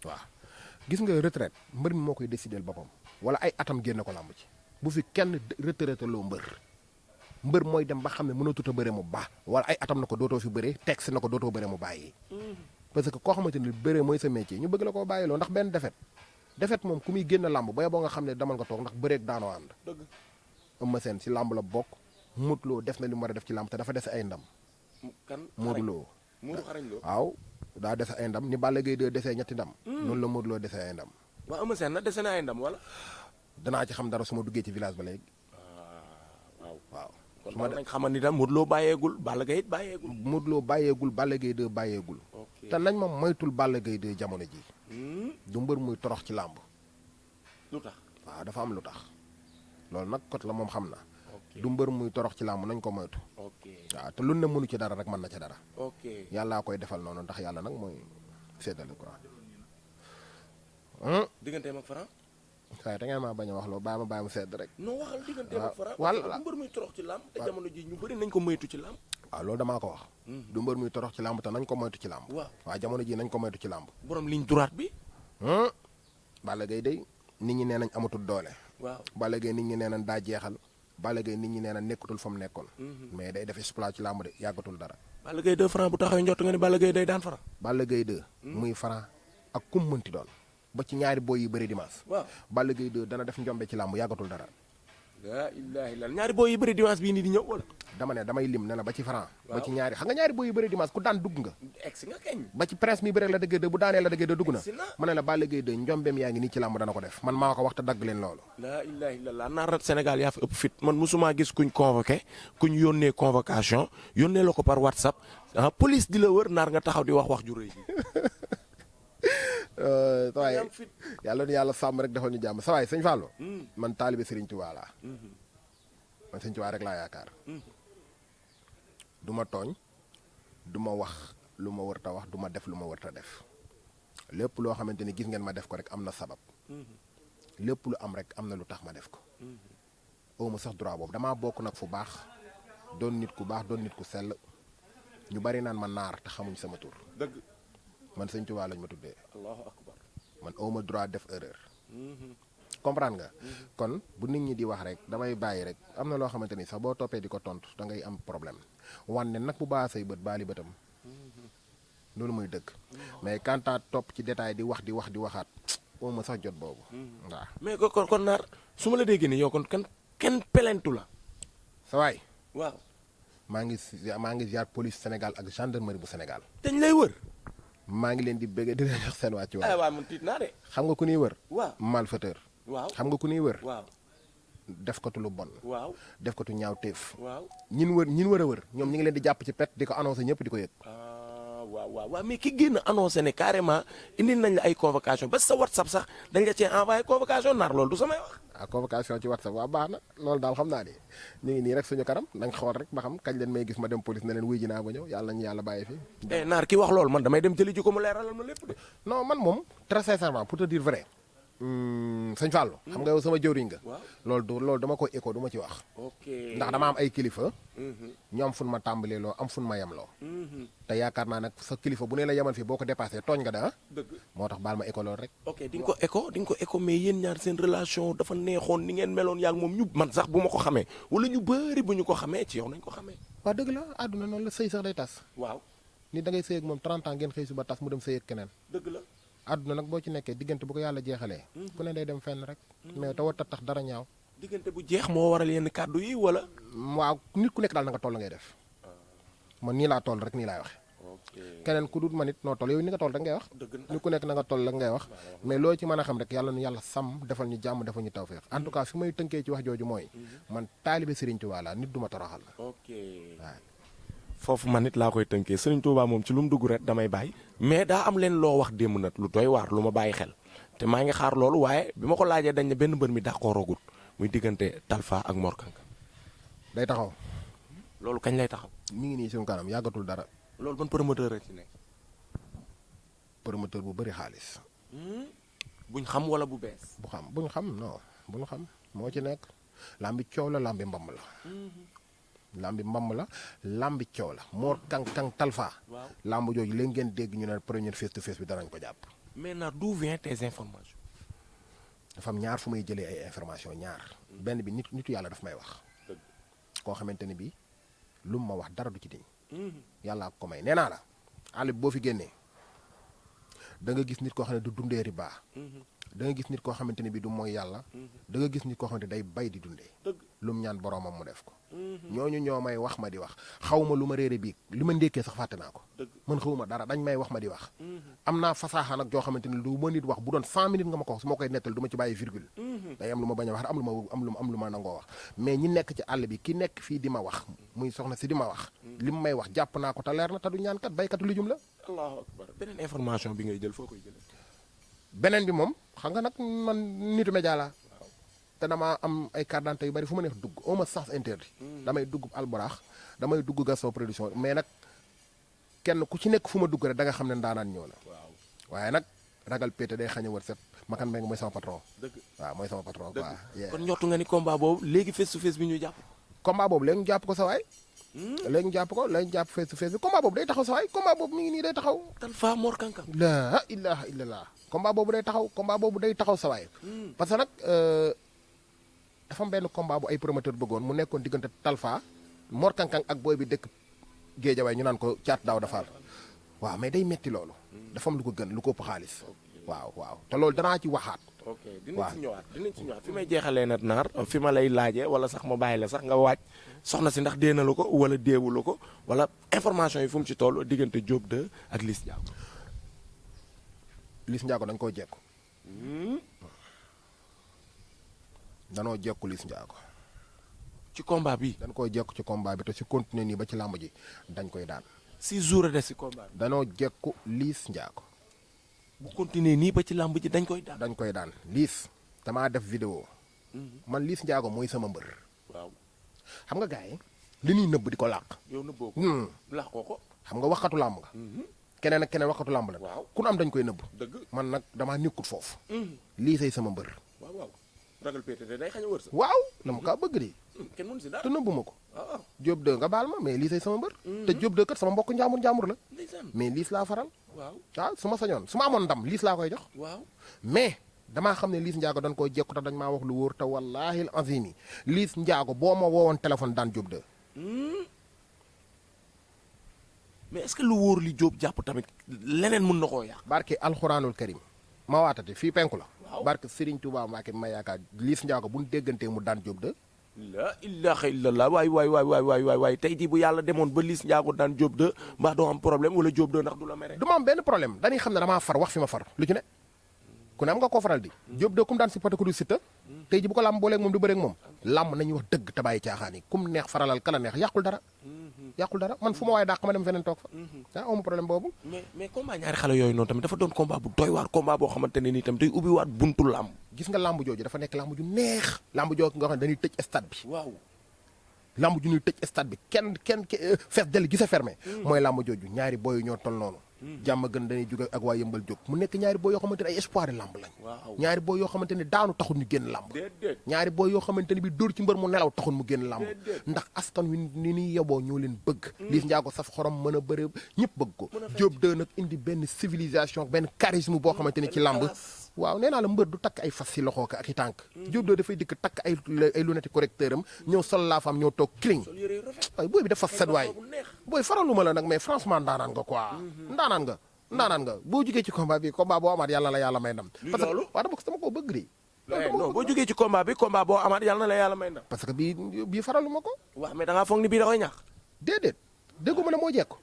waaw gis nga retraite mbër mi moo koy décider boppam wala ay atam génn ko làmb ci bu fi kenn retraité loo mbër mooy dem ba xam ne mënatut a bëre mu baax wala ay atam na ko dootoo fi bëre texte na ko dootoo bëre mu bàyyi. parce que koo xamante ni bëre mooy sa métier ñu bëgg la koo bàyyiloo ndax benn defet moom ku muy génn làmb ba boo nga xam ne demal nga toog ndax bëreeg daanoo ànd. dëgg Eumeu Sène si làmb la bokk Modou Lo def na li mu war a def ci làmb te dafa des ay ndam. kan Modou Lo Modou xarañ Lo waaw daa des ay ndam ni Balla Gaye 2 desee ñetti ndam. noonu la Modou Lo desee ay ndam. waaw Eumeu Sène na dese na ay ndam wala. danaa ci xam dara su ma duggee ci village ba léegi. waaw. kon nañ xamal ni tam Modou Lo bàyyeegul Balla Gaye it bàyyeegul. Modou Lo bàyyeegul Balla Gaye 2 bàyyeegul. te nañ ma moytul Balla Gaye 2 jamono ji du mbër muy torox ci làmb. lu tax waaw dafa am lu tax loolu nag kot la moom xam na. du mbër muy torox ci làmb nañ ko moytu. waaw te lu ne mënu ci dara rek mën na ci dara. yàllaa koy defal noonu ndax yàlla nag mooy séddale quoi. digganteem ak Franc. waaye da ngeen maa bañ a wax loolu bàyyi mu sedd rek. non waxal digganteem ak Franc. wala du mbër muy torox ci làmb te jamono ji ñu bëri nañ ko moytu ci làmb. waaw loolu damaa ko wax. du mbër muy torox ci làmb te nañ ko moytu ci làmb. waaw jamono ji nañ ko moytu ci làmb. borom ligne droite bi. Balla Gaye day nit ñi nee nañ amatul doole. waaw Balla Gaye nit ñi nee nañ daa jeexal. Balla Gaye nit ñi nee nañ nekkatul fa mu nekkoon. mais day def exploit ci làmb de yàggatul dara. Balla Gaye 2 Franc bu taxawee njott nga ni Balla Gaye day daan Franc. Balla Gaye 2. muy Franc ak kum mënti doon. ba ci ñaari boy yi bëri dimanche. waaw Balla Gaye 2 dana def njombe ci làmb yàggatul dara. laa ilaaha illallaah ñaari boy yi bëri dimanche bii nii di ñëw wala. dama ne damay lim ne la ba ci Franc. ba ci ñaari xam nga ñaari boy yi bëri dimanche ku daan dugg nga. egsi nga keñ. ba ci presse mi bëri la dëgg bu daanee la dëgg dugg na. ma ne la Balla Gaye 2 njombeem yaa ngi nii ci làmb dana ko def man maa ko wax te dagg leen loolu. laa ilaaha illallaah naar Sénégal yaa fi ëpp fit man musuma gis kuñ convoqué kuñ yónnee convocation yónnee la ko par WhatsApp police di la wër naar nga taxaw di wax ju rëy waaye yàlla nu yàlla sàmm rek defal ñu jàmm sa waay sëñ Fallou man taalibe Serigne Touba laa man sëñ Touba rek laa yaakaar du ma tooñ du ma wax lu ma wërta wax du ma def lu ma wërta def lépp loo xamante ni gis ngeen ma def ko rek am na sabab lépp lu am rek am na lu tax ma def ko awma sax droit boobu damaa bokk nag fu baax doon nit ku baax doon nit ku sell ñu bari naan ma naar te xamuñ sama tur dëgg man sëñ Tuubaa lañ ma tuddee. allahu akbar man awma droit def erreur. comprendre nga. kon bu nit ñi di wax rek damay bàyyi rek am na loo xamante ni sax boo toppee di ko tontu da ngay am problème wanne nag bu baax say bët baali bëtam. loolu muy dëgg. mais quand topp ci détail di waxaat awma sax jot boobu. waaw mais kon naar su ma la déggee nii yow kon kenn pelentu la. sa waay. waaw. maa ngi ziar police Sénégal ak gendarmerie bu Sénégal. dañ lay wër. maa ngi leen di bëgg di leen jox seen wàccu waay. waaw man tiit naa de. xam nga ku ñuy wër. waaw malfaiteur. waaw xam nga ku ñuy wër. waaw. def ko tu lu bon. waaw def ko tu ñaaw téef. waaw. ñin wër a wër ñoom ñi ngi leen di jàpp ci pet di ko annoncé ñëpp di ko yëg. waaw mais ki génn annoncé ne carrément indi nañ la ay convocation ba sa WhatsApp sax dañ la cee envoyé convocation naar loolu du samay wax. convocation ci WhatsApp waaw baax na loolu daal xam naa ne ñu ngi nii rek suñu kanam da nga xool rek ba xam kañ leen may gis ma dem police ne leen wuy ji naa ba ñëw yàlla nañu yàlla bàyyi fi. naar ki wax loolu man damay dem jëli ji ko mu leeralal ma lépp de. non man moom très sincèrement pour te dire vrai. sëñ Fallou. xam nga yow sama jëwriñ nga. loolu dama ko écho du ma ci wax. ndax dama am ay kilifa. ñu am fun ma tàmbalee loo am fun ma yem loo. te yaakaar naa nag sa kilifa bu ne la yemal fii boo ko dépassé tooñ nga da dëgg moo tax baal ma écho loolu rek. ok di nga ko écho mais yéen ñaar seen relation dafa neexoon ni ngeen meloon yaa ngi moom ñu man sax bu ma ko xamee wala ñu bëri bu ñu ko xamee ci yow nañ ko xamee. waaw dëgg la àdduna noonu la sëy sax day tas. waaw nit da ngay sëy ak moom 30 ans ngeen xëy suba tas mu dem sëy ak keneen. dëgg la. àdduna nag boo ci nekkee diggante bu ko yàlla jeexalee. ku ne day dem fenn rek. mais te warut a tax dara ñaaw. diggante bu jeex moo waral yenn kàddu yi wala. waaw nit ku nekk daal na nga toll la ngay def. man nii laa toll rek nii laay waxe keneen ku dul ma nit noo toll yow ni nga toll rek ngay wax. nit ku nekk na nga toll rek ngay wax. mais loo ci mën a xam rek yàlla nu yàlla sàmm defal ñu jàmm defal ñu tawfeex en tout cas fi may tënkee ci wax jooju mooy. man taalibe Serigne Touba laa nit du ma toroxal. ok waaw. foofu man nit laa koy tënkee Serigne Touba moom ci lu mu dugg rek damay bàyyi. mais daa am leen loo wax démb nag lu doy waar lu ma bàyyi xel te maa ngi xaar loolu waaye bi ma ko laajee dañ ne benn mbër mi dàqooragul muy diggante Talfa ak Mor Kang Kang. day taxaw. loolu kañ lay taxaw. mi ngi nii suñu kanam yàggatul dara. loolu ban promoteur la ci nekk. promoteur bu bëri xaalis. buñ xam wala bu bees. buñ xam non buñ xam moo ci nekk. lambi coow la lambi mbamb la. lambi mbamb la lambi coow la Mor Kang Kang Talfa. waaw lamb jooju léegi ngeen dégg ñu ne première face to face bi danañ ko jàpp. mais Naar d'où vient tes informations. dafa am ñaar fu may jëlee ay information ñaar. benn bi nitu yàlla daf may wax. koo xamante ne bii lu mu ma wax dara du ci diñ. yàlla ko may nee naa la àll bi boo fi génnee da nga gis nit koo xam ne du dundee riba. da nga gis nit koo xamante ne bii du mooy yàlla. da nga gis nit koo xamante day bay di dundee. lu mu ñaan boroomam mu def ko. ñooñu ñoo may wax ma di wax xaw ma lu ma réere biig li ma ndékkee sax fàtte naa ko. man xawuma dara dañ may wax ma di wax. am naa fasaaxa nag joo xamante ne lu ma nit wax bu doon 100 minutes nga ma ko wax su ma koy nettal du ma ci bàyyi virgule. day am lu ma bañ a wax am lu ma nangoo wax mais ñi nekk ci àll bi ki nekk fii di ma wax muy soxna si di ma wax. li mu may wax jàpp naa ko te leer na te du ñaan kat baykatu lijum la. allahu akbar beneen information bi ngay jël foo koy jëlee. beneen bi moom xam nga nag man nitu média laa te damaa am ay carte d'identité yu bari fu ma neex dugg au moins sens interdit. damay dugg Alburax damay dugg Gaston Production mais nag kenn ku ci nekk fu ma dugg rek da nga xam ne ndaanaan ñëw na. waaye nag ragal pété day xañ a wër set Makan Mbengue mooy sama patron. waaw mooy sama patron quoi. kon ñortu nga ni combat boobu léegi face to face bi ñu jàpp. combat boobu léegi ñu jàpp ko sa waay. léegi ñu jàpp face to face bi combat boobu day taxaw sa waay combat boobu mi ngi nii day taxaw. Talfa Mor Kankang. la ilaha illallah. combat boobu day taxaw sa waay. parce que nag dafa am benn combat bu ay promoteur bëggoon mu nekkoon diggante Talfa Mor Kankang ak booy bi dëkk Géejawaay ñu naan ko caat daaw dafaal waaw mais day metti loolu. dafa am lu ko gën lu ko ëpp xaalis. waaw te loolu danaa ci waxaat. ok dinañ ci ñëwaat fi may jeexalee nag Naar fi ma lay laajee wala sax ma bàyyi la sax nga waaj soxna si ndax dee na la ko wala deewu la ko wala information yi fu mu ci toll diggante Diop 2 ak Liss Ndiago. Liss Ndiago dañ koo jekku. danoo jekku Liss Ndiago. ci combat bi. dañ koy jekku ci combat bi te si continuer nii ba ci làmb ji dañ koy daan. 6 jours a des si combat bi. danoo jekku Liss Ndiago. bu continuer nii ba ci làmb ji dañ koy daan. dañ koy daan Liss damaa def vidéo. man Liss Ndiago mooy sama mbër. waaw xam nga gars yi li ñuy nëbb di ko làq. yow nëbboo ko. làqoo ko. xam nga waxatu làmb nga. keneen ak keneen waxatu làmb la. waaw ku nu am dañ koy nëbb. dëgg man nag damaa nekkut foofu. Liss ay sama mbër. waaw ragal pété day xañ a wër sa. waaw dama kaa bëgg di. kenn mënu si dara te nëbbu ma ko. waaw Diop 2 nga baal ma mais Liss ay sama mbër. te Diop 2 kat sama mbokk njaambur la. ndeysaan mais Liss laa faral. waaw su ma sañoon su ma amoon ndam Liss laa koy jox. waaw mais damaa xam ne Liss Ndiago dañ koo jekku te dañ maa wax lu wóor te wallaahi al azimi Liss Ndiago boo ma woowoon téléphone daan Diop 2. mais est-ce que lu wóor li Diop jàpp tamit leneen mën na koo yàq. barke alxuraanul karim ma waatati fii penku la. waaw barke Serigne Touba Mbacke ma yaakaar Liss Ndiago bu ñu déggantee mu daan Diop 2. la ilaha illallah waay tey jii bu yàlla demoon ba Liss Ndiago daan Diop 2 mbaa doo am problème wala Diop 2 ndax du la mere. du ma am benn problème dañuy xam ne damaa far wax fi ma far lu ci ne. ku ne am nga koo faral di. Diop 2 kum daan si pote ko du Siteu. tey ji bu ko làmb booleeg moom du bëreeg moom. làmb nañuy wax dëgg te bàyyi caaxaan yi kum neex faralal kala neex yàqul dara. man fu ma waaye dàq ma dem feneen toog fa. amu problème boobu. mais combat ñaari xale yooyu noonu tamit dafa doon combat bu doy waar combat boo xamante ne nii tamit day ubbi waat buntu làmb. gis nga làmb jooju dafa nekk làmb ju neex. làmb jooju nga xam ne dañuy tëj stade bi. waaw làmb ju ñuy tëj stade bi kenn fees dell gi sa fermé. mooy làmb jooju ñaari boy ñoo toll noonu. jàmm gën dañuy jóge ak waa yëmbal jóg mu nekk ñaari boy yoo xamante ne ay espoir làmb lañ. ñaari boy yoo xamante ne daanu taxul ñu génn làmb. ñaari boy yoo xamante ne bi dóor ci mbër mu nelaw taxul mu génn làmb. ndax askan wi ni ñuy yeboo ñoo leen bëgg. Liss Ndiago saf xorom mën a bëre ñëpp bëgg ko. Diop 2 nag indi benn civilisation benn charisme boo xamante ne ci làmb. waaw nee naa la mbër du takk ay fas si loxo ak i tànk. Diop 2 dafay dikk takk ay lunettes correcteur am ñëw sol la fam ñëw toog cling. waaye booy bi dafa set waay booy faraluma la nag mais franchement ndaanaan nga quoi. ndaanaan nga boo jugee ci combat bi combat boo amaat yàlla la yàlla may ndam. parce que waaw dama koo bëgg di. non boo jógee ci combat bi combat boo amaat yàlla na la yàlla may ndam. parce que bii faraluma ko. waaw mais da ngaa foog ni bii da koy ñàkk. déedéet dégguma ne moo jekko.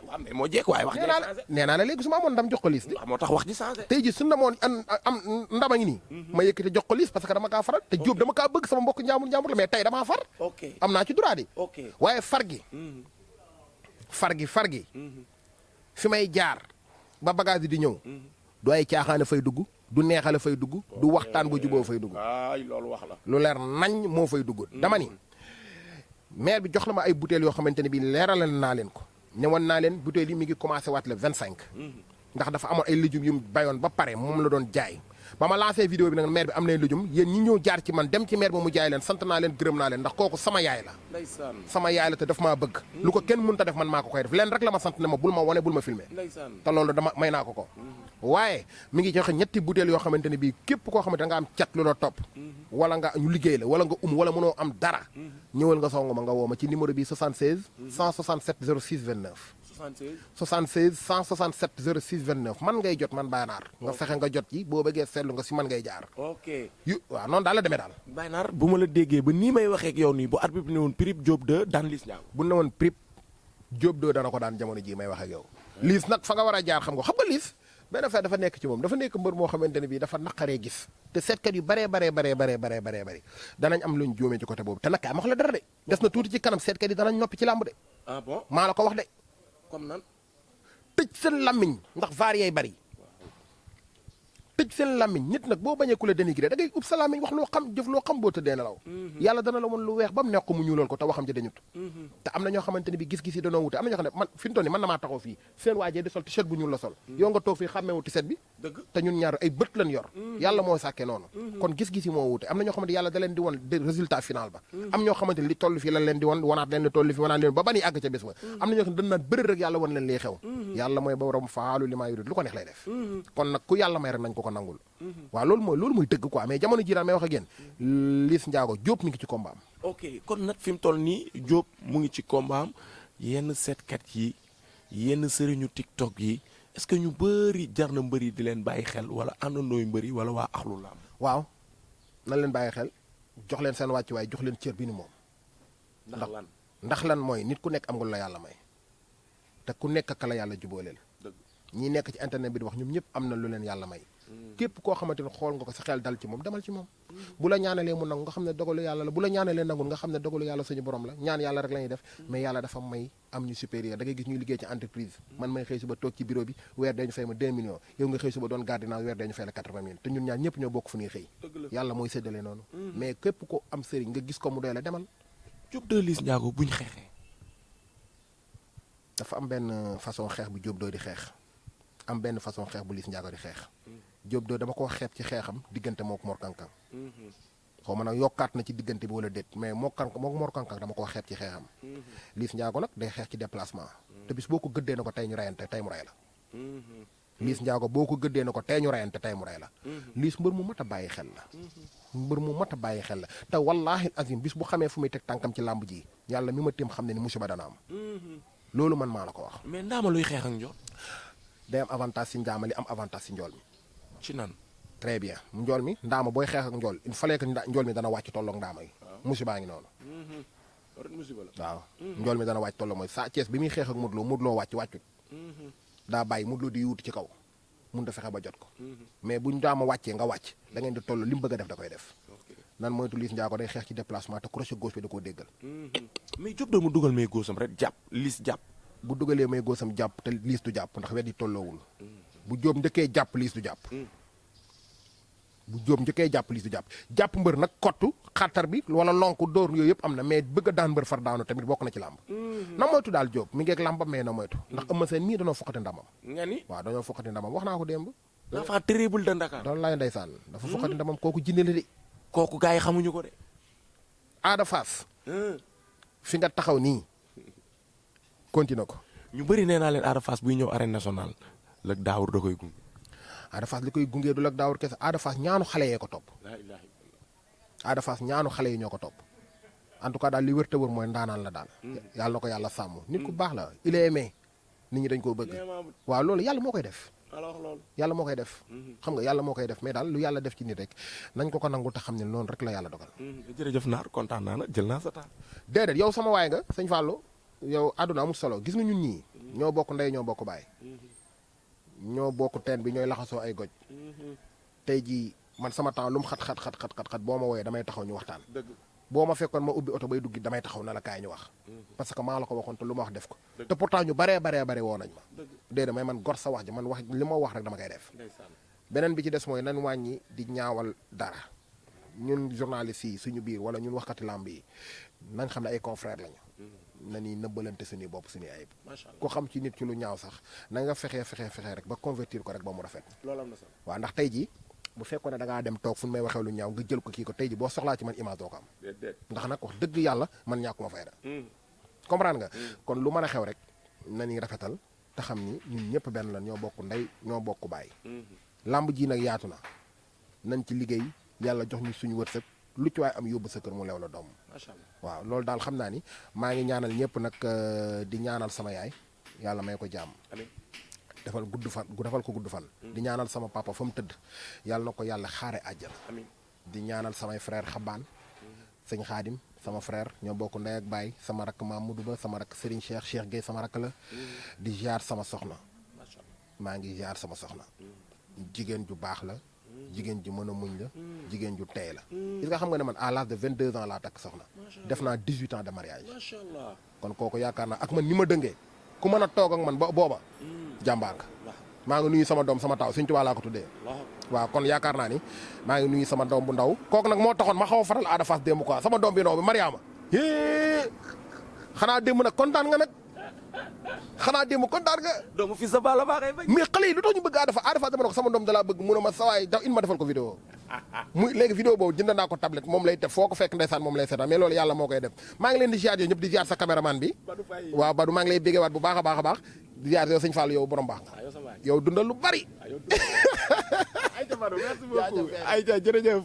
waaw mais moo jekk waaye wax ji changé. nee naa la léegi su ma amoon ndam jox ko Liss. moo tax wax ji changé. tey jii su ndamoon am ndama ngi nii. ma yëkkati jox ko Liss parce que dama kaa faral. te Diop dama kaa bëgg sama mbokk njaambur la mais tey damaa far. am naa ci droit di. waaye far gi. fi may jaar ba bagage yi di ñëw. du ay caaxaane fay dugg du neexale fay dugg du waxtaan bu juboo fay dugg. ay loolu wax la. lu leer nañ moo fay dugg. dama ni maire bi jox na ma ay butéel yoo xamante ne bii leeralal naa leen ko. ñëwoon naa leen butéel yi mi ngi commencé waat le 25. ndax dafa amoon ay légumes yu mu bayoon ba pare moom la doon jaay ba ma lancé vidéo bi nag maire bi am leen lujum yéen ñi ñëw jaar ci man dem ci maire ba mu jaay leen sant naa leen gërëm naa leen ndax kooku sama yaay la ndeysaan sama yaay la te daf maa bëgg lu ko kenn mënta def man maa ko koy def leen rek la ma sant ne ma bul ma wane bul ma filmer ndeysaan te loolu dama may naa ko ko waaye mi ngi joxe ñetti butéel yoo xamante ne bii képp koo xamante da nga am cat lu la topp wala nga ñu liggéey la wala nga wala mënoo am dara ñëwal nga song ma nga woo ma ci numéro bi 76 167 06 29 76 167 06 29 man ngay jot man Baye Naar nga fexe nga jot ci boo bëggee seetlu nga si man ngay jaar ok waaw noonu daal la demee daal Baye Naar bu ma la déggee ba nii may waxee ak yow nii bu arbitre bi ne woon Prip Diop 2 daan Liss Ndiago bu ne woon Prip Diop 2 dana ko daan jamono ji may wax ak yow Liss nag fa nga war a jaar xam nga Liss benn affaire dafa nekk ci moom dafa nekk mbër moo xamante ne bii dafa naqaree gis te seetkat yu baree danañ am luñ jóomee ci côté boobu te nag ma wax la dara de des na tuuti ci kanam seetkat yi danañ noppi ci làmb de ah bon maa la ko wax de comme nan tëj seen làmmiñ ndax vaar yay bari tëj seen làmmiñ nit nag boo bañee ku la dénigré da ngay ub sa làmmiñ wax loo xam jëf loo xam boo tëddee nelaw yàlla dana la woon lu weex ba mu nekk mu ñuuloon ko te waxam ci dañut te am na ñoo xamante ne bi gis-gis yi danoo wute am na ñoo xam ne man fi mu toll nii man na maa taxaw fii seen waajee di sol t-shirt bu ñuul la sol yow nga toog fii xàmmeewu t-shirt bi dëgg te ñun ñaar ay bët lañ yor yàlla moo sàkkee noonu kon gis-gis yi moo wute am na ñoo xamante yàlla da leen di won résultat final ba am ñoo xamante li toll fii lan leen di won wanaat leen li toll fii wanaat leen ba bani àgg ca bés ba am na ñoo xam ne dañ naan bëri rek yàlla won leen lii xew yàlla mooy borom faalu li maa yurid lu ko neex lay def kon nag ku yàlla may rek nañ ko nangul waaw loolu mooy dëgg quoi mais jamono ji daal may wax ak yéen Liss Ndiago Diop mi ngi ci combat am ok kon nag fi mu toll nii Diop mu ngi ci combat am yenn seetkat yi yenn sëriñu TikTok yi est-ce que ñu bëri jar na mbëri di leen bàyyi xel wala àndandooy mbëri wala waa axlu laam waaw nan leen bàyyi xel jox leen seen wàccuwaay jox leen cër bi ni moom ndax lan mooy nit ku nekk am nga lu la yàlla may te ku nekk ka la yàlla jubóoleel ñi nekk ci internet bi di wax ñoom ñëpp am na lu leen yàlla may képp koo xamante ne xool nga ko sa xel dal ci moom demal ci moom bu la ñaanalee mu nangu nga xam ne dogalu yàlla la bu la ñaanalee nangul nga xam ne dogalu yàlla suñu borom la ñaan yàlla rek la ñuy def mais yàlla dafa may am ñu supérieur da ngay gis ñuy liggéey ci entreprise man may xëy suba toog ci bureau bi weer dañu fay ma 2 millions yow nga xëy suba doon gardiennage weer dañu fay la 80 000 te ñun ñaar ñëpp ñoo bokk fu ñuy xëy yàlla mooy séddale noonu mais képp ko am sëriñ nga gis ko mu doy la demal Diop 2 Liss Ndiago buñ xeexee dafa am benn façon xeex bu Diop 2 di xeex am benn façon xeex bu Liss Ndiago di xeex Diop 2 dama ko xeeb ci xeexam diggante mook Mor Kankang xaw ma nag yokkaat na ci diggante bi wala déet mais mook Mor Kankang dama ko xeeb ci xeexam Liss Ndiago nag day xeex ci déplacement te bis boo ko gëddee na ko tey ñu rayante tey mu ray la Liss Ndiago boo ko gëddee na ko tey ñu rayante tey mu ray la Liss mbër mu mat a bàyyi xel la mbër mu mat a bàyyi xel la te wallaahi azim bis bu xamee fu muy teg tànkam ci làmb ji yàlla mi ma téem xam ne ni musiba dana am loolu man maa la ko wax mais ndaama luy xeex ak njool day am avantage si njaama li am avantage si njool mi ci nan très bien njool mi ndaama booy xeex ak njool il fallait que njool mi dana wàcc tolloog ndaama yi musibaa ngi noonu waaw njool mi dana wàcc tolloog mooy Sa Thiès bi muy xeex ak Modou Lo wàcc wàccut daa bàyyi Modou Lo di yuutu ci kaw mun da fexe ba jot ko mais bu ndaama wàccee nga wàcc da ngeen di toll li mu bëgg a def da koy def nan moytu Liss Ndiago day xeex ci déplacement te crochet gauche bi da koo déggal mais Diop 2 mu dugal may góosam rek jàpp Liss jàpp bu dugalee may góosam jàpp te Liss du jàpp ndax wet yi tolloowul bu Diop njëkkee jàpp Liss du jàpp bu Diop njëkkee jàpp Liss du jàpp mbër nag kottu xattar bi wala lonk dóor yooyu yëpp am na mais bëgg a daan mbër far daanu tamit bokk na ci làmb na moytu daal Diop mi ngeeg làmbam mais na moytu ndax Eumeu Sène mii dañoo fokkati ndamam nga ni waaw dañoo fokkati ndamam wax naa ko démb dafa terrible de Dakar doon laay ndeysaan dafa fokkati ndamam kooku jinne la de kooku gars yi xamuñu ko de Ada Fass fi nga taxaw nii continue ko ñu bëri nee naa leen Ada Fass buy ñëw arène nationale lëg daawur da koy gunge Ada Fass li koy gungee du lak daawur kese Ada Fass ñaanu xale yee ko topp Ada Fass ñaanu xale yi ñoo ko topp en tout cas daal li wër te wër mooy ndaanaan la daal yàlla na ko yàlla sàmm nit ku baax la il est aimé nit ñi dañ koo bëgg waaw loolu yàlla moo koy def yàlla moo koy def xam nga yàlla moo koy def mais daal lu yàlla def ci nit rek nañ ko nangul te xam ne noonu rek la yàlla dogal jërëjëf Naar kontaan naa na jël naa sa taal déedéet yow sama waay nga sëñ Fallou yow àdduna amul solo gis nga ñun ñii ñoo bokk ndey ñoo bokk baay ñoo bokk teen bi ñooy laxasoo ay goj tey jii man sama temps lu mu xat boo ma wooyee damay taxaw ñu waxtaan boo ma fekkoon ma ubbi oto bay duggi damay taxaw na la kaay ñu wax parce que maa la ko waxoon te lu ma wax def ko te pourtant ñu baree woo nañ ma déedéet may man gor sa wax ji man wax li ma wax rek dama koy def beneen bi ci des mooy nan wàññi di ñaawal dara ñun journaliste yi suñu biir wala ñun waxkati làmb yi nañ xam ne ay confrères lañu na ni nëbbalante suñuy bopp suñuy ayib ku xam ci nit ci lu ñaaw sax na nga fexe rek ba convertir ko rek ba mu rafet loolu am na sax waaw ndax tey ji bu fekkoon ne da ngaa dem toog fu may waxee lu ñaaw nga jël ko kii ko tey ji boo soxlaa ci man image doo ko am ndax nag wax dëgg yàlla man ñàkkuma fayda comprendre nga kon lu mën a xew rek nañuy rafetal te xam ni ñun ñëpp benn la ñoo bokk ndey ñoo bokk baay làmb ji nag yaatu na nañ ci liggéey yàlla jox ñu suñu wërsëg lu ci waay am yóbbu sa kër mu lew la doom macha allah waaw loolu daal xam naa ni maa ngi ñaanal ñëpp nag di ñaanal sama yaay yàlla may ko jàmm amiin defal ko gudd fan di ñaanal sama papa fa mu tëdd yàlla na ko yàlla xaare àjjana amiin di ñaanal samay frère xabaan sëñ xaadim sama frère ñoo bokk ndey ak baay sama rakk Mamadou Ba sama rakk Serigne Cheikh Gueye sama rakk la di ziar sama soxna macha allah maa ngi ziar sama soxna jigéen ju baax la jigéen ju mën a muñ la jigéen ju tey la gis nga xam nga ne man à l'âge de 22 ans laa takk soxna def naa 18 ans de mariage macha allah kon kooku yaakaar naa ak man ni ma dëngee ku mën a toog ak man ba booba jàmbaar nga maa ngi nuyu sama doom sama taw Sëñ Tuubaa laa ko tuddee waaw kon yaakaar naa ni maa ngi nuyu sama doom bu ndaw kooku nag moo taxoon ma xaw a faral Ada Fass démb quoi sama doom bi ndaw bi Mariama xanaa démb nag kontaan nga nag xanaa démb kontaan nga doomu fii sa bala baaxee bañ mais xale yi lu tax ñu bëgg Ada Fass dama ne ko sama doom dalaa bëgg mu ne ma sawaay daw in ma defal ko vidéo muy léegi vidéo boobu jënd naa ko tablette moom lay def foo ko fekk ndeysaan moom lay seetaan mais loolu yàlla moo koy def maa ngi leen di ziar yooyu ñëpp di ziar sa caméraman bi waaw Badou maa ngi lay béggewaat bu baax a baax a baax di ziar yow sëñ Fall yow borom baax nga yow dundal lu bari ayca Badou merci beaucoup ayca jërëjëf